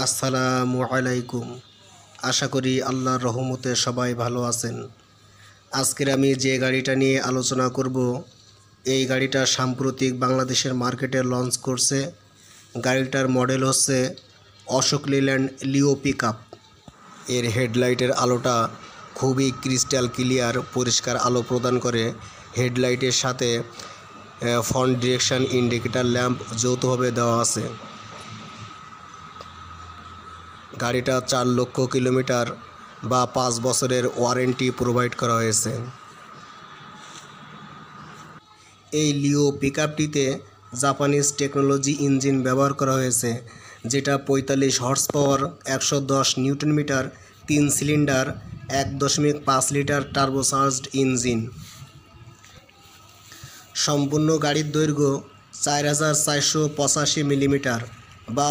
আসসালামু আলাইকুম। আশা করি আল্লাহর রহমতে সবাই ভালো আছেন। আজকের আমি যে গাড়িটা নিয়ে আলোচনা করব, এই গাড়িটা সাম্প্রতিক বাংলাদেশের মার্কেটে লঞ্চ করছে। গাড়িটার মডেল হচ্ছে অশোক লেল্যান্ড লিও পিকআপ। এর হেডলাইটের আলোটা খুবই ক্রিস্টাল ক্লিয়ার, পরিষ্কার আলো প্রদান করে। হেডলাইটের সাথে ফ্রন্ট ডিরেকশন ইন্ডিকেটর ল্যাম্প যৌথভাবে দেওয়া আছে। গাড়িটা 4 লক্ষ কিলোমিটার বা 5 বছরের ওয়ারেন্টি প্রোভাইড করা হয়েছে। এই লিও পিকআপটিতে জাপানিজ টেকনোলজি ইঞ্জিন ব্যবহার করা হয়েছে, যেটা 45 horse power, 110 newton metre, 3 cylinder, 1.5 litre turbocharged engine. সম্পূর্ণ গাড়ির দৈর্ঘ্য 4485 মিলিমিটার বা